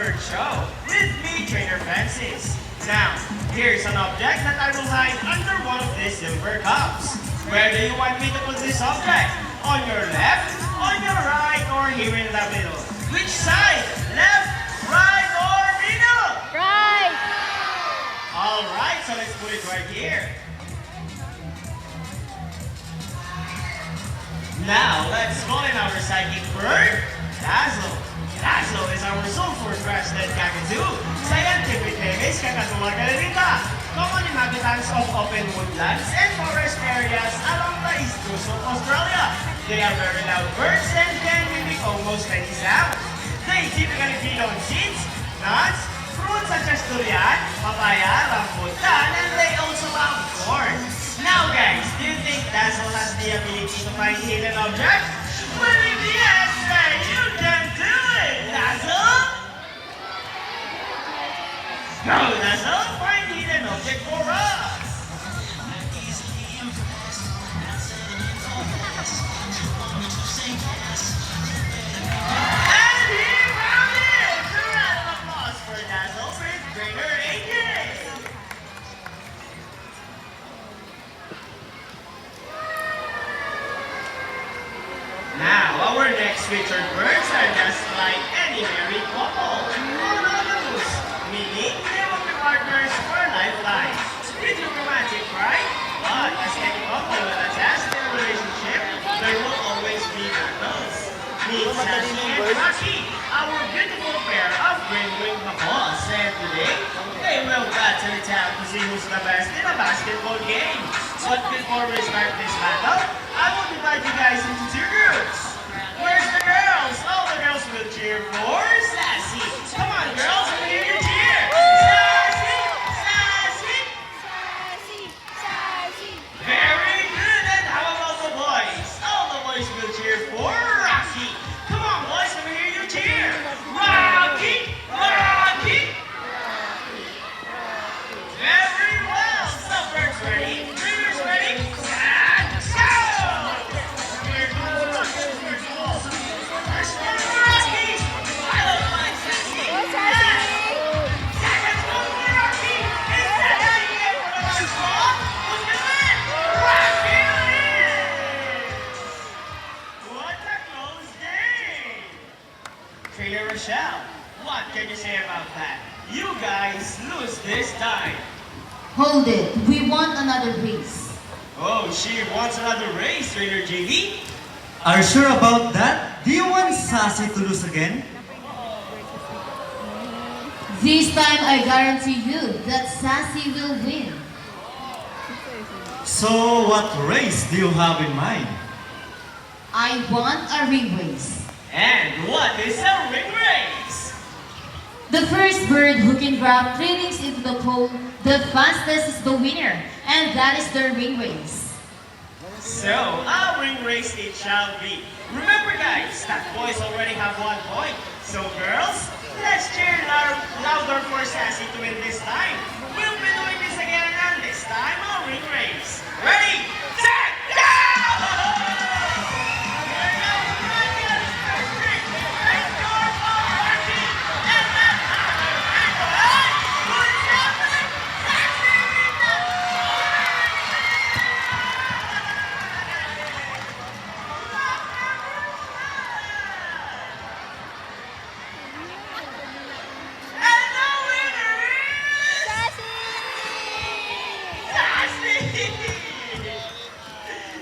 Bird Show with me, Trainer Francis. Now, here's an object that I will hide under one of these silver cups. Where do you want me to put this object? On your left, on your right, or here in the middle? Which side? Left, right, or middle? Right. Alright, so let's put it right here. Now, let's call in our psychic bird, Dazzle. Dazzle is our sulfur crested cockatoo. Scientific name is Kakatula calenita. Common inhabitants of open woodlands and forest areas along the east coast of Australia. They are very loud birds and can mimic almost any sound. They typically feed on seeds, nuts, fruits such as durian, papaya, rambutan, and they also love corn. Now guys, do you think Dazzle has the ability to find hidden objects? Well, if yes, then you can do it, Dazzle! Go, Dazzle, find hidden object for us! And he found it! A round of applause for Dazzle with Trainer AJ! Now, our next featured birds are just like any married couple. Monogamous, meaning they will be partners for a lifetime. Pretty romantic, right? But as any couple will attest their relationship, there will always be battles. Meet Sassy and Rocky, our beautiful pair of green-winged macaws. And today, they will battle it out to see who's the best in a basketball game. But before we start this battle, I will divide you guys into two groups. Where's the girls? All the girls will cheer for Sassy. Come on, girls, let me hear you cheer. Sassy! Sassy! Sassy, sassy. Very good. And how about the boys? All the boys will cheer for Rocky. Come on, boys, let me hear you cheer. Rocky! Rocky! Very well. So, birds ready? Trainers ready? And go! Here comes Rocky. First of all, first one for Rocky. I love my Sassy. Go, Sassy. Second one for Rocky. Is Sassy in for the first ball? Who's gonna win? Rocky wins! What a close game! Trainer Rochelle, what can you say about that? You guys lose this time. Hold it. We want another race. Oh, she wants another race, Trainer JV? Are you sure about that? Do you want Sassy to lose again? This time I guarantee you that Sassy will win. So, what race do you have in mind? I want a ring race. And what is a ring race? The first bird who can grab cleanings into the pole the fastest is the winner. And that is the ring race. So, a ring race it shall be. Remember guys, that boys already have 1 point. So girls, let's cheer louder for Sassy to win this time. We'll be doing this again and this time a ring race. Ready, set, go! Here goes Rocky's first ring. Let's go for Rocky. And that's another angle. Hey, what's happening? Sassy wins the And the winner is Sassy. Sassy!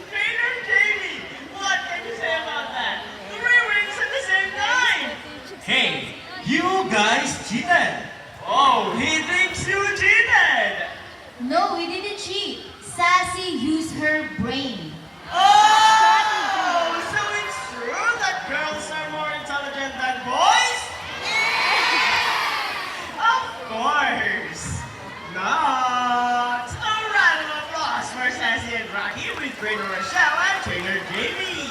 Trainer Jamie, what can you say about that? 3 rings at the same time! Hey, you guys cheated! Oh, he thinks you cheated! No, we didn't cheat. Sassy used her brain. Oh! So it's true that girls are more intelligent than boys? Of course! Not! A round of applause for Sassy and Rocky with Trainer Rochelle and Trainer Jamie!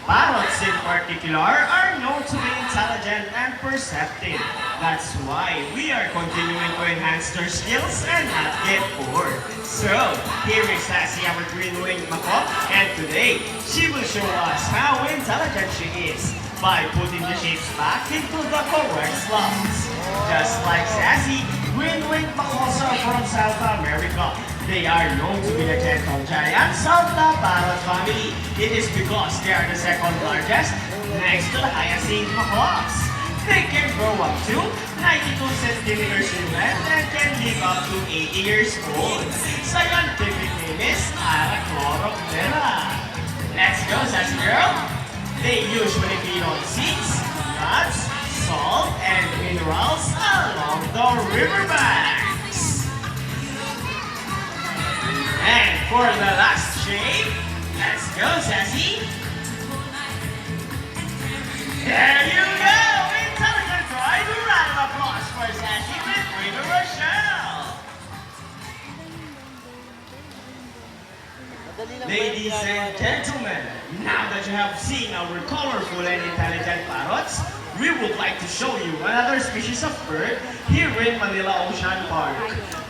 Parrots in particular are known to be intelligent and perceptive. That's why we are continuing to enhance their skills and not get bored. So, here is Sassy, our green-winged macaw, and today, she will show us how intelligent she is by putting the shapes back into the correct slots. Just like Sassy, green-winged macaws are from South America. They are known to be the gentle giants of the parrot family. It is because they are the second largest next to the hyacinth macaws. They can grow up to 92 centimeters in length and can live up to 80 years old. Scientific name is Arachlorophila. Let's go, Sassy girl! They usually feed on seeds, nuts, salt, and minerals along the riverbanks. And for the last shape, let's go, Sassy! There you go! Intelligent try! A round of applause for Sassy with Rita Rochelle! Ladies and gentlemen, now that you have seen our colorful and intelligent parrots, we would like to show you another species of bird here in Manila Ocean Park.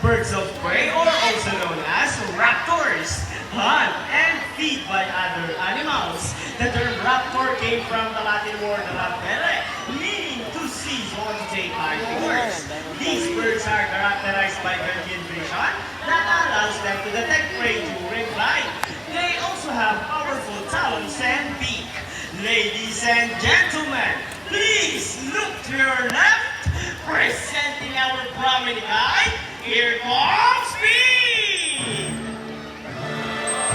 Birds of prey, or also known as raptors, hunt and feed by other animals. The term raptor came from the Latin word rapere, meaning to seize or to take by force. These birds are characterized by their keen vision that allows them to detect prey during flight. They also have powerful talons and beak. Ladies and gentlemen, please look to your left, presenting our prominent guy. Here comes Speed!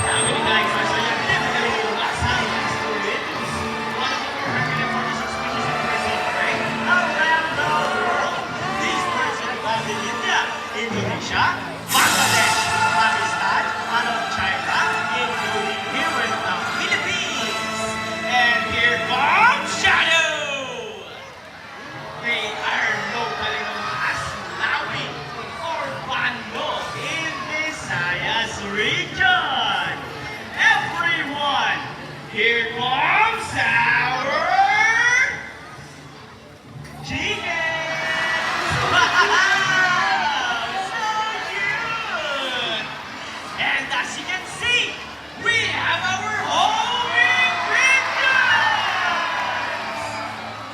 Prominent guys are scientifically classified to reduce one of the 446 species of birds of prey around the world. These birds are found in India, Indonesia, Bangladesh, Pakistan, and of China, including here in the Philippines. And here comes Shadow! They are locally known as Lawi or Bando in Visayas region. Everyone, here comes our chicken! Wow! So cute! And as you can see, we have our homing pigeons!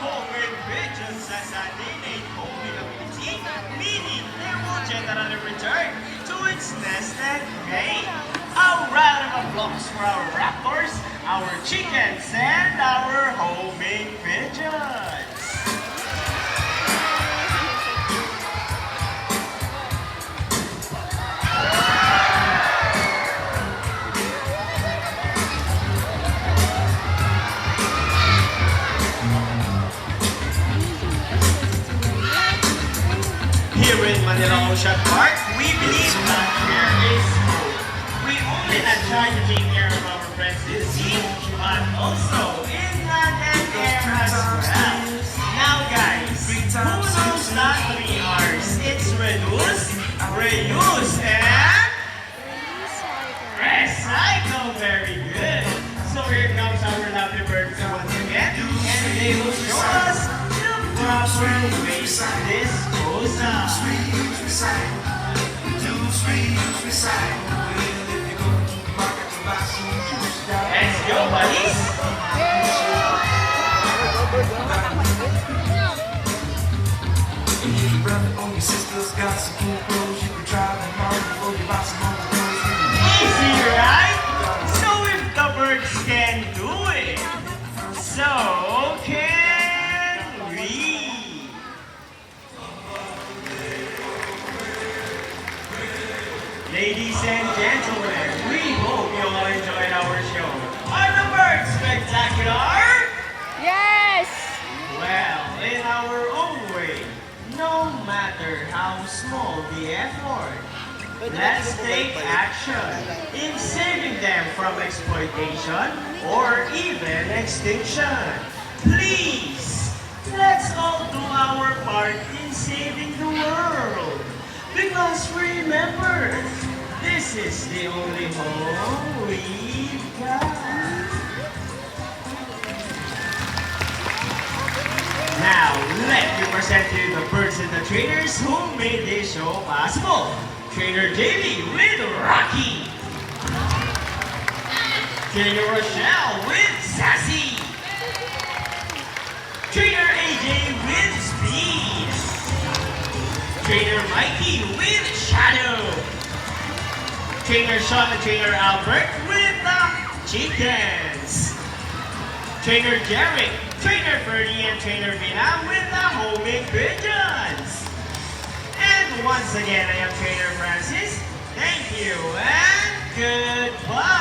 Homing pigeons has an innate homing ability, meaning they will generally return to its nest and mate. A round of applause for our raptors, our chickens, and our homing pigeons! Here in Manila Ocean Park, we believe that here is home. We only not try to take care of our friends in the sea, but also in land and air as well. Now guys, who knows that 3 R's? It's reduce, reuse, and recycle. Very good. So here comes our lovely birds once again, and they will show us the proper ways to dispose of. Let's go, buddies! Easy, right? So if the birds can do it, so can we. Ladies and gentlemen, we hope you all enjoyed our show. Are the birds spectacular? Yes! Well, in our own way, no matter how small the effort, let's take action in saving them from exploitation or even extinction. Please, let's all do our part in saving the world. Because remember, this is the only home we've got. course, and to the birds and the trainers who made this show possible. Trainer Davey with Rocky. Trainer Rochelle with Sassy. Trainer AJ with Speed. Trainer Mikey with Shadow. Trainer Sean and Trainer Albert with the Chickens. Trainer Derek, Trainer Ferdy, and Trainer Vina with the homing pigeons. And once again, I am Trainer Francis. Thank you and goodbye.